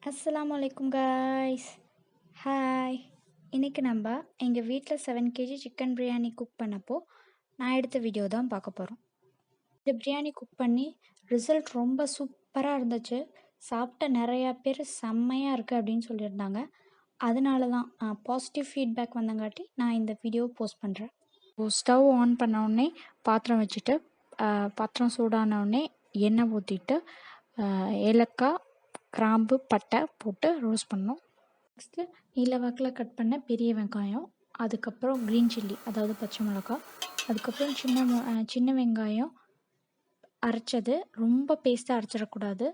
அஸ்ஸலாமு அலைக்கும் guys. Hi. இன்றைக்கி நம்ம எங்கள் வீட்டில் 7 kg சிக்கன் பிரியாணி குக் பண்ணப்போ நான் எடுத்த வீடியோ தான் பார்க்க போகிறோம். இந்த பிரியாணி குக் பண்ணி ரிசல்ட் ரொம்ப சூப்பராக இருந்துச்சு. சாப்பிட்ட நிறையா பேர் செம்மையாக இருக்குது அப்படின்னு சொல்லியிருந்தாங்க. அதனால தான் பாசிட்டிவ் ஃபீட்பேக் வந்தங்காட்டி நான் இந்த வீடியோ போஸ்ட் பண்ணுறேன். ஸ்டவ் ஆன் பண்ண உடனே பாத்திரம் வச்சுட்டு பாத்திரம் சூடான உடனே எண்ணெய் ஊற்றிட்டு ஏலக்காய், கிராம்பு, பட்டை போட்டு ரோஸ்ட் பண்ணோம். நெக்ஸ்ட்டு நீல வாக்கில் கட் பண்ண பெரிய வெங்காயம், அதுக்கப்புறம் க்ரீன் சில்லி அதாவது பச்சை மிளகா, அதுக்கப்புறம் சின்ன வெங்காயம் அரைச்சது. ரொம்ப பேஸ்ட்டாக அரைச்சிடக்கூடாது.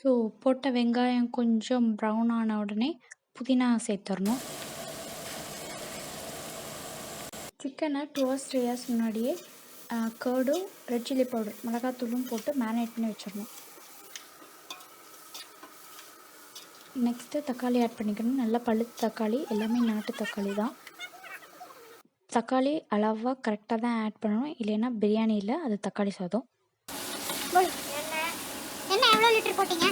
ஸோ போட்ட வெங்காயம் கொஞ்சம் ப்ரௌன் ஆன உடனே புதினா சேர்த்துடணும். சிக்கனை 2 hours 3 hours முன்னாடியே கர்டும் ரெட் சில்லி பவுடர் மிளகாத்தூளும் போட்டு மேரினேட் பண்ணி வச்சிடணும். நெக்ஸ்ட்டு தக்காளி ஆட் பண்ணிக்கணும். நல்லா பழுத்த தக்காளி, எல்லாமே நாட்டு தக்காளி தான். தக்காளி அளவாக கரெக்டாக தான் ஆட் பண்ணணும், இல்லைன்னா பிரியாணி இல்லை, அது தக்காளி சாதம். எண்ணெய் எவ்வளோ லிட்டர் போட்டிங்க?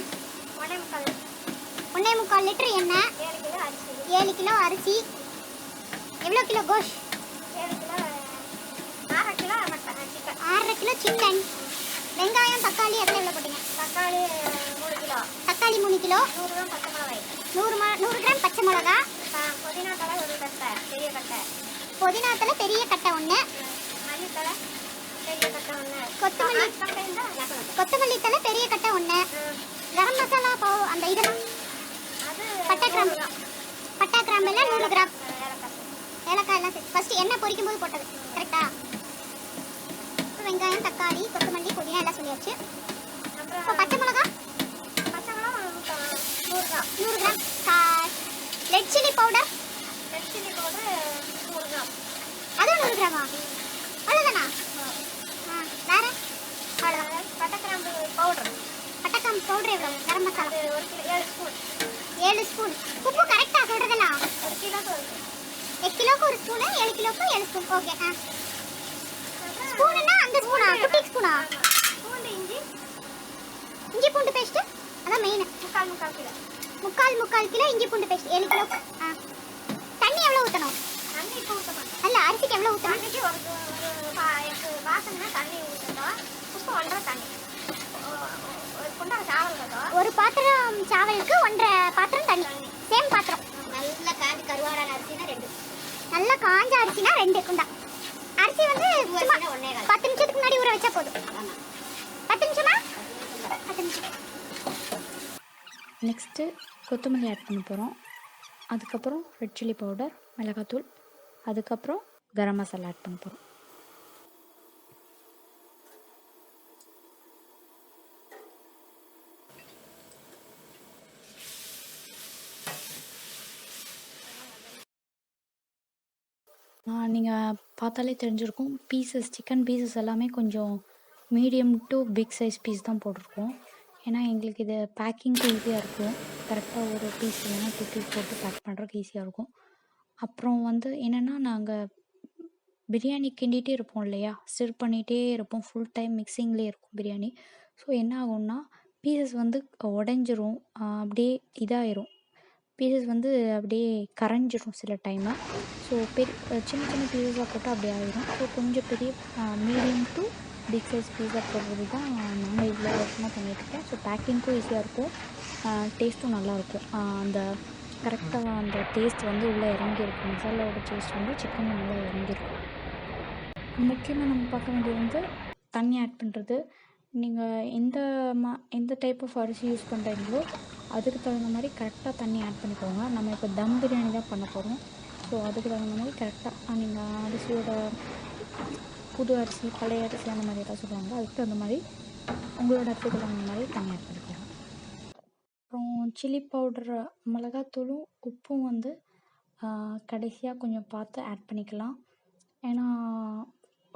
1.25 லிட்டர் எண்ணெய், 7 கிலோ அரிசி, எவ்வளோ கிலோ கோஷ்? 6.5 கிலோ சிக்கன், வெங்காயம், தக்காளி எவ்வளோ போட்டிங்க? தக்காளி 3 கிலோ, 100 கிராம் பச்சை மிளகா, புதினா தலை பெரிய கட்டை 1, கொத்தமல்லி தலை பெரிய கட்டை 1, கரம் மசாலா அந்த இதெல்லாம் பட்டை கிராம்பு எல்லாம் 100 கிராம், ஏலக்காய் எல்லாம் ஃபர்ஸ்ட் எண்ணெய் பொரிக்கும் போது போட்டது கரெக்டா? வெங்காயம், தக்காளி, கொத்தமல்லி, புதினா எல்லாம் சொல்லியாச்சு. இப்போ பச்சை மிளகா 100 gram, red chilli powder 100 gram, அதுவும் 100 கிராமா? அவ்வளோதானா? வேற அவ்வளோதான். பட்டைக்கிராம்பு பவுடர் எவ்வளோ? கரம் மசாலா 7 ஸ்பூன். உப்பு கரெக்டாக சொல்கிறதெல்லாம்? 1 கிலோக்கு 1 ஸ்பூனு, 7 கிலோக்கு 7 ஸ்பூன். ஓகே. ஸ்பூனுன்னா அந்த ஸ்பூனா? குட்டி ஸ்பூனா? இஞ்சி பூண்டு பேஸ்ட்டு அதான் மெயின். 3/4 கிலோ இஞ்சி பூண்டு பேஸ்ட் 7 கிலோ. தண்ணி எவ்வளோ ஊற்றணும்? அல்ல அரிசிக்கு எவ்வளோ ஊற்றணும்? ஒரு பாத்திரம் சாவலுக்கு 1.5 பாத்திரம் தண்ணி. சேம் பாத்திரம். நல்லா காஞ்ச கருவாடான அரிசினா 2, நல்லா காஞ்ச அரிசினா 2 குண்டா. அரிசி வந்து 10 நிமிஷத்துக்கு முன்னாடி ஊற வச்சா போதும். 10 நிமிஷமா? 10 நிமிஷம். நெக்ஸ்ட்டு கொத்தமல்லி ஆட் பண்ண போகிறோம். அதுக்கப்புறம் ரெட் சில்லி பவுடர், மிளகாத்தூள், அதுக்கப்புறம் கரம் மசாலா ஆட் பண்ண போகிறோம். நீங்கள் பார்த்தாலே தெரிஞ்சிருக்கும், சிக்கன் பீசஸ் எல்லாமே கொஞ்சம் medium to big size piece தான் போட்டிருக்கோம். ஏன்னா எங்களுக்கு இது பேக்கிங்க்கு ஈஸியாக இருக்கும். கரெக்டாக ஒரு பீஸ் இல்லைன்னா 2 பீஸ் போட்டு பேக் பண்ணுறதுக்கு ஈஸியாக இருக்கும். அப்புறம் வந்து என்னென்னா, நாங்கள் பிரியாணி கிண்டிகிட்டே இருப்போம் இல்லையா, ஸ்டிர் பண்ணிகிட்டே இருப்போம், ஃபுல் டைம் மிக்சிங்லேயே இருக்கும் பிரியாணி. ஸோ என்ன ஆகும்னா, பீசஸ் வந்து உடஞ்சிரும், அப்படியே இதாயிரும், பீசஸ் வந்து அப்படியே கரைஞ்சிரும் சில டைமு. ஸோ சின்ன பீசஸாக போட்டால் அப்படி ஆயிரும். ஸோ கொஞ்சம் பெரிய மீடியம் டு பிக் சைஸ் பீஸா போடுறது தான் நாங்கள் இவ்வளோ வருஷமாக பண்ணிகிட்ருக்கோம். ஸோ பேக்கிங்க்கும் ஈஸியாக இருக்கும், டேஸ்ட்டும் நல்லாயிருக்கும். அந்த கரெக்டாக அந்த டேஸ்ட் வந்து உள்ளே இறங்கியிருக்கும், மசாலாவோட டேஸ்ட் வந்து சிக்கனில் நல்லா இறங்கியிருக்கும். முக்கியமாக நம்ம பார்க்க வேண்டியது வந்து தண்ணி ஆட் பண்ணுறது. நீங்கள் எந்த டைப் ஆஃப் அரிசி யூஸ் பண்ணுறீங்களோ அதுக்கு தகுந்த மாதிரி கரெக்டாக தண்ணி ஆட் பண்ணிக்கோங்க. நம்ம இப்போ தம் பிரியாணி தான் பண்ண போகிறோம். ஸோ அதுக்கு தகுந்த மாதிரி கரெக்டாக நீங்கள் அரிசியோட புது அரிசி, பழைய அரிசி அந்த மாதிரி எல்லாம் சொல்லுவாங்க, அதுக்கு தகுந்த மாதிரி உங்களோட அரிசிக்கு தகுந்த மாதிரி தண்ணி ஆட் பண்ணிக்கோங்க. அப்புறம் சில்லி பவுடர், மிளகாத்தூளும் உப்பும் வந்து கடைசியாக கொஞ்சம் பார்த்து ஆட் பண்ணிக்கலாம். ஏன்னா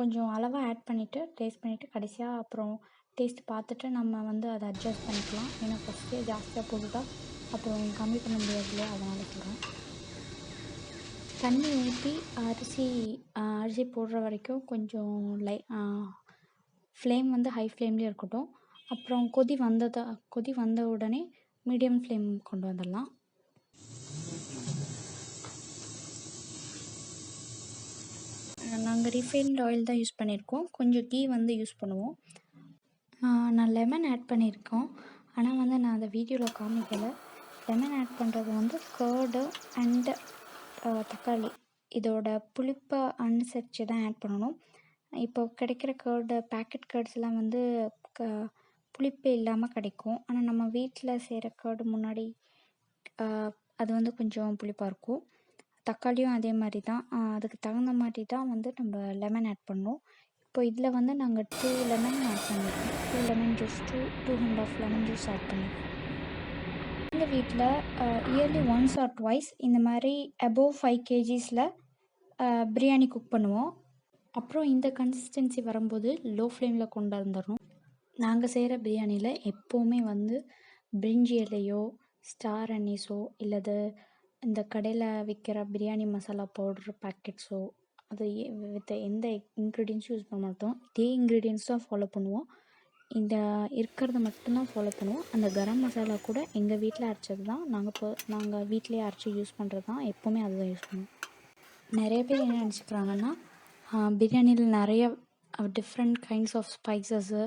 கொஞ்சம் அளவாக ஆட் பண்ணிவிட்டு டேஸ்ட் பண்ணிவிட்டு கடைசியாக அப்புறம் டேஸ்ட் பார்த்துட்டு நம்ம வந்து அதை அட்ஜஸ்ட் பண்ணிக்கலாம். ஏன்னா ஃபஸ்ட்டே ஜாஸ்தியாக போட்டுட்டா அப்புறம் கம்மி பண்ண முடியாது இல்லையா, அதனால் சொல்கிறேன். தண்ணி ஊற்றி அரிசி போடுற வரைக்கும் கொஞ்சம் ஃப்ளேம் வந்து ஹை ஃப்ளேம்லேயே இருக்கட்டும். அப்புறம் கொதி வந்த உடனே மீடியம் ஃப்ளேம் கொண்டு வந்துடலாம். நாங்கள் ரீஃபைண்ட் ஆயில் தான் யூஸ் பண்ணியிருக்கோம். கொஞ்சம் கீ வந்து யூஸ் பண்ணுவோம். நான் லெமன் ஆட் பண்ணியிருக்கோம். ஆனால் வந்து நான் அதை வீடியோவில் காமிக்கலை. லெமன் ஆட் பண்ணுறது வந்து கர்டு அண்டு தக்காளி இதோட புளிப்பை அனுசரித்து தான் ஆட் பண்ணணும். இப்போ கிடைக்கிற கர்டு பேக்கெட் கர்ட்ஸ்லாம் வந்து புளிப்பே இல்லாமல் கிடைக்கும். ஆனால் நம்ம வீட்டில் செய்கிற கர்டு முன்னாடி அது வந்து கொஞ்சம் புளிப்பாக இருக்கும். தக்காளியும் அதே மாதிரி தான். அதுக்கு தகுந்த மாதிரி தான் வந்து நம்ம லெமன் ஆட் பண்ணணும். இப்போ இதில் வந்து நாங்கள் 2 லெமன் ஆட் பண்ணியிருக்கோம். 2 lemon juice 2.5 lemon juice add பண்ணியிருக்கோம். எங்கள் வீட்டில் இயர்லி ஒன்ஸ் ஆர் ட்வைஸ் இந்த மாதிரி அபோவ் 5 kgsல பிரியாணி குக் பண்ணுவோம். அப்புறம் இந்த கன்சிஸ்டன்சி வரும்போது லோ ஃப்ளேமில் கொண்டு வந்துடணும். நாங்கள் செய்கிற பிரியாணியில் எப்போவுமே வந்து பிரிஞ்சி இலையோ ஸ்டார் அனீஸோ இல்லது இந்த கடையில் விற்கிற பிரியாணி மசாலா பவுடர் பேக்கெட்ஸோ அது வித் எந்த இன்க்ரீடியன்ஸும் யூஸ் பண்ண மாட்டோம். இதே இன்க்ரீடியன்ஸ் தான் ஃபாலோ பண்ணுவோம். இந்த இருக்கிறத மட்டும்தான் ஃபாலோ பண்ணுவோம். அந்த கரம் மசாலா கூட எங்கள் வீட்டில் அரைச்சது தான். நாங்கள் வீட்டிலேயே அரைச்சி யூஸ் பண்ணுறது தான். எப்போவுமே அதுதான் யூஸ் பண்ணுவோம். நிறைய பேர் என்ன நினச்சிக்கிறாங்கன்னா பிரியாணியில் நிறைய டிஃப்ரெண்ட் கைண்ட்ஸ் ஆஃப் ஸ்பைசஸ்ஸு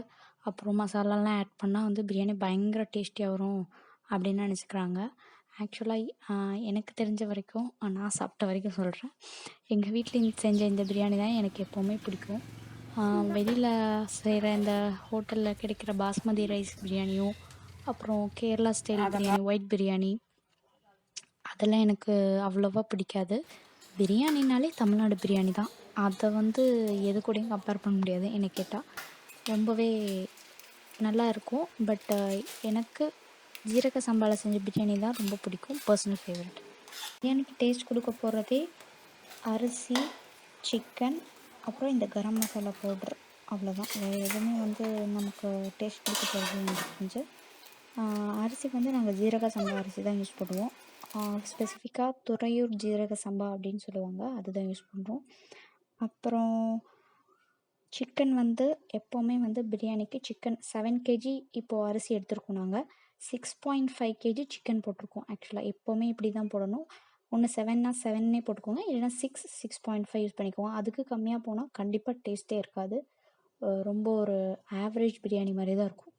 அப்புறம் மசாலாலாம் ஆட் பண்ணால் வந்து பிரியாணி பயங்கர டேஸ்டியாக வரும் அப்படின்னு நினச்சிக்கிறாங்க. ஆக்சுவலாக எனக்கு தெரிஞ்ச வரைக்கும் நான் சாப்பிட்ட வரைக்கும் சொல்கிறேன். எங்கள் வீட்டில் செஞ்ச இந்த பிரியாணி தான் எனக்கு எப்போவுமே பிடிக்கும். வெளியில் செய்கிற இந்த ஹோட்டலில் கிடைக்கிற பாஸ்மதி ரைஸ் பிரியாணியும் அப்புறம் கேரளா ஸ்டைல் பிரியாணி ஒயிட் பிரியாணி அதெல்லாம் எனக்கு அவ்வளோவா பிடிக்காது. பிரியாணினாலே தமிழ்நாடு பிரியாணி தான். அதை வந்து எது கூடயும் கம்பேர் பண்ண முடியாது. என்னை கேட்டால் ரொம்பவே நல்லா இருக்கும். பட் எனக்கு ஜீரக சம்பாவில் செஞ்ச பிரியாணி தான் ரொம்ப பிடிக்கும். Personal favourite. பிரியாணிக்கு டேஸ்ட் கொடுக்க போகிறதே அரிசி, சிக்கன், அப்புறம் இந்த கரம் மசாலா பவுட்ரு அவ்வளோதான். வேறு எதுவுமே வந்து நமக்கு டேஸ்ட் கொடுக்க போகிறது எனக்கு கொஞ்சம். அரிசி வந்து நாங்கள் ஜீரக சம்பா அரிசி தான் யூஸ் பண்ணுவோம். ஸ்பெசிஃபிக்காக துறையூர் ஜீரக சம்பா அப்படின்னு சொல்லுவாங்க, அதுதான் யூஸ் பண்ணுறோம். அப்புறம் சிக்கன் வந்து எப்போவுமே வந்து பிரியாணிக்கு சிக்கன் 7 kg இப்போது அரிசி எடுத்துருக்கோம். நாங்கள் 6.5 kg சிக்கன் போட்டிருக்கோம். ஆக்சுவலாக எப்போவுமே இப்படி தான் போடணும். ஒன்று 7னா 7 போட்டுக்கோங்க, இல்லைனா 6.5 யூஸ் பண்ணிக்கோங்க. அதுக்கு கம்மியாக போனால் கண்டிப்பாக டேஸ்ட்டே இருக்காது. ரொம்ப ஒரு ஆவரேஜ் பிரியாணி மாதிரி தான் இருக்கும்.